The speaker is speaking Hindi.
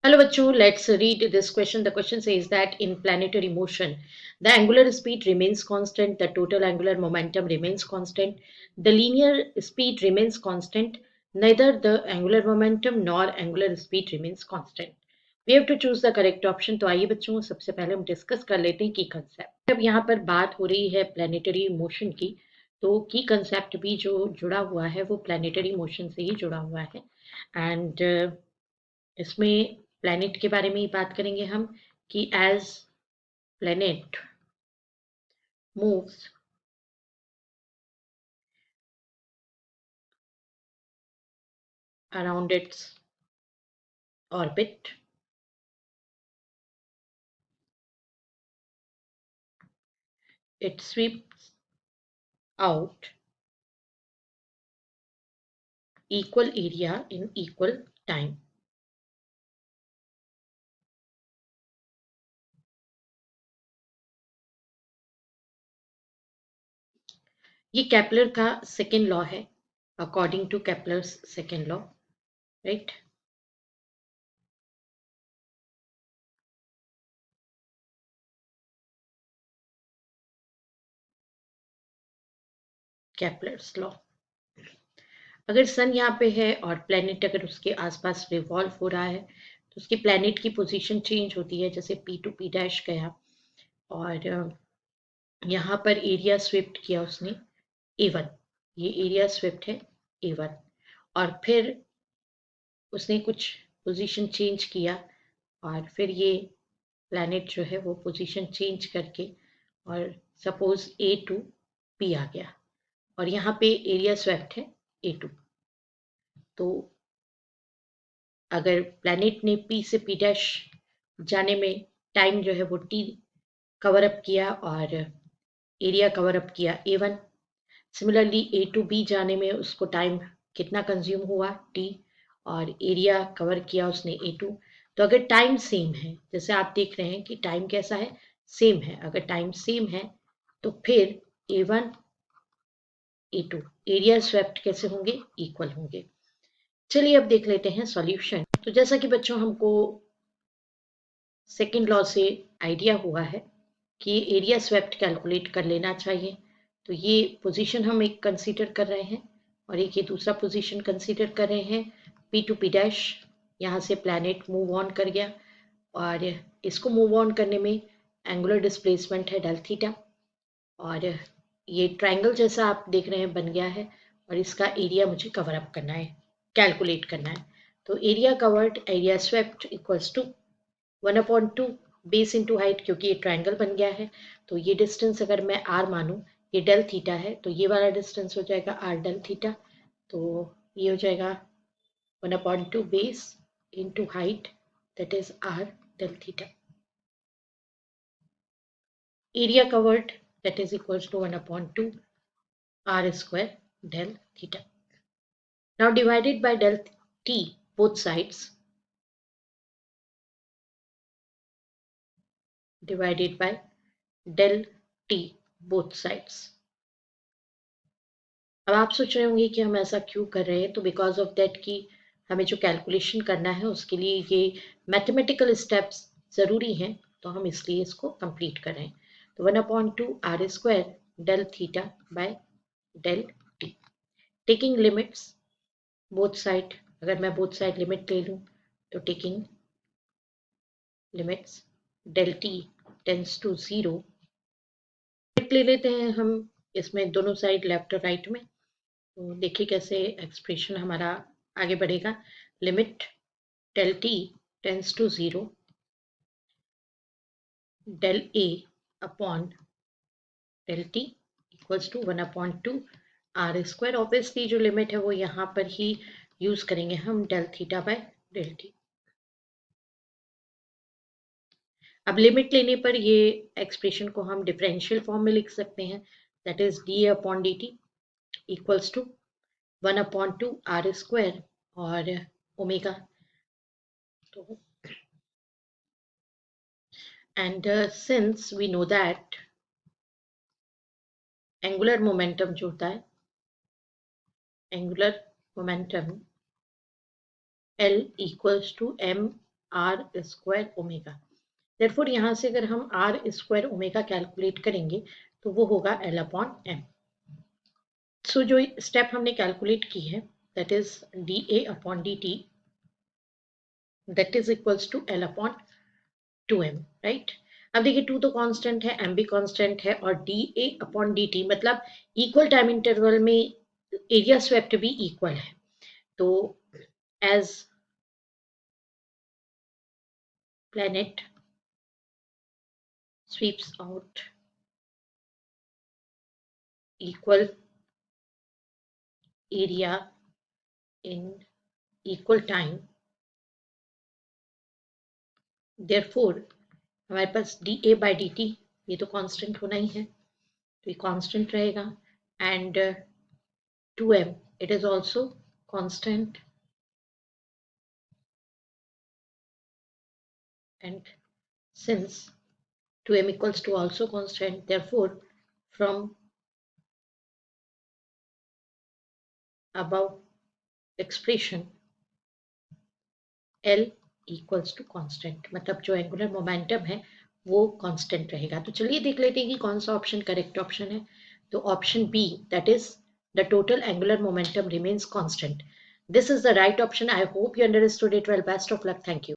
Hello, Bachu. Let's read this question. The question says that in planetary motion, the angular speed remains constant, the total angular momentum remains constant, the linear speed remains constant, neither the angular momentum nor angular speed remains constant. We have to choose the correct option. तो आइए बच्चों सबसे पहले हम डिस्कस कर लेते हैं की कंसेप्ट। अब यहाँ पर बात हो रही है प्लानिटरी मोशन की, तो की कंसेप्ट भी जो जुड़ा हुआ है वो प्लानिटरी मोशन से ही जुड़ा हुआ है। एंड इसमें प्लैनेट के बारे में ही बात करेंगे हम कि as planet moves around its orbit it sweeps out equal area in equal time। ये केपलर का सेकेंड लॉ है, according to Kepler's second law, right. Kepler's law. अगर सन यहाँ पे है और प्लेनेट अगर उसके आसपास रिवॉल्व हो रहा है तो उसकी प्लेनेट की पोजीशन चेंज होती है, जैसे पी टू पी डैश गया और यहाँ पर एरिया स्विफ्ट किया उसने A1, ये एरिया स्विफ्ट है A1, और फिर उसने कुछ पोजीशन चेंज किया और फिर ये प्लैनेट जो है वो पोजीशन चेंज करके और सपोज A2 P आ गया और यहाँ पे एरिया स्वेप्ट है A2। तो अगर प्लैनेट ने P से P डैश जाने में टाइम जो है वो T कवर अप किया और एरिया कवर अप किया A1, सिमिलरली A2B जाने में उसको टाइम कितना कंज्यूम हुआ T, और एरिया कवर किया उसने A2। तो अगर टाइम सेम है, जैसे आप देख रहे हैं कि टाइम कैसा है, सेम है, अगर टाइम सेम है तो फिर A1 A2 एरिया स्वेप्ट कैसे होंगे, इक्वल होंगे। चलिए अब देख लेते हैं सॉल्यूशन। तो जैसा कि बच्चों हमको सेकेंड लॉ से आइडिया हुआ है कि एरिया स्वेप्ट कैलकुलेट कर लेना चाहिए, तो ये पोजीशन हम एक कंसीडर कर रहे हैं और एक ये दूसरा पोजीशन कंसीडर कर रहे हैं। पी टू पी डैश यहाँ से प्लैनेट मूव ऑन कर गया और इसको मूव ऑन करने में एंगुलर डिस्प्लेसमेंट है डेल थीटा, और ये ट्रायंगल जैसा आप देख रहे हैं बन गया है और इसका एरिया मुझे कवर अप करना है, कैलकुलेट करना है। तो area covered area swept equals to 1/2 base into height, क्योंकि ये ट्रायंगल बन गया है तो ये डिस्टेंस अगर मैं आर मानूं, ये डेल थीटा है तो ये वाला डिस्टेंस हो जाएगा आर डेल थीटा। तो ये हो जाएगा 1/2 base into height, that is R del theta. Area covered that is equals to 1/2 r square del theta. Now divided by del t both sides, divided by del t both sides। अब आप सोच रहे होंगे कि हम ऐसा क्यों कर रहे हैं, तो बिकॉज ऑफ दैट कि हमें जो कैलकुलेशन करना है उसके लिए ये मैथमेटिकल स्टेप्स ज़रूरी हैं, तो हम इसलिए इसको कंप्लीट कर रहे हैं। तो 1/2 R square del theta by del T, taking limits both side. अगर मैं बोथ साइड लिमिट ले लूँ तो taking limits del T tends to 0, limit ले लेते हैं हम इसमें दोनों साइड लेफ्ट और राइट में। तो देखिए कैसे एक्सप्रेशन हमारा आगे बढ़ेगा। Limit del T tends to 0 del A upon del T equals to 1/2 R square. Obviously जो लिमिट है वो यहाँ पर ही यूज करेंगे हम, del theta by del T. अब लिमिट लेने पर ये एक्सप्रेशन को हम डिफरेंशियल फॉर्म में लिख सकते हैं, that is D upon D T equals to 1/2 R square और ओमेगा। तो and since we know that angular momentum जो होता है, angular momentum L equals to m R square omega. Therefore यहाँ से अगर हम आर स्क्वायर ओमेगा कैलकुलेट करेंगे तो वो होगा एल अपॉन एम। सो जो स्टेप हमने कैलकुलेट की है that is D A upon D T that is equals to L upon 2m, right. अब देखिए 2 तो कांस्टेंट है, m भी कांस्टेंट है, और D A upon D T मतलब इक्वल टाइम इंटरवल में एरिया स्वेप्ट भी इक्वल है। तो as planet sweeps out equal area in equal time, therefore हमारे पास D A by D T ये तो कांस्टेंट होना ही है, तो ये कांस्टेंट रहेगा, and 2m it is also constant, and since 2m equals to also constant, therefore from above expression L equals to constant, मतलब जो एंगुलर मोमेंटम है वो कांस्टेंट रहेगा। तो चलिए देख लेते हैं कि कौन सा ऑप्शन करेक्ट ऑप्शन है। तो option B that is the total angular momentum remains constant, this is the right option. I hope you understood it well. Best of luck, thank you.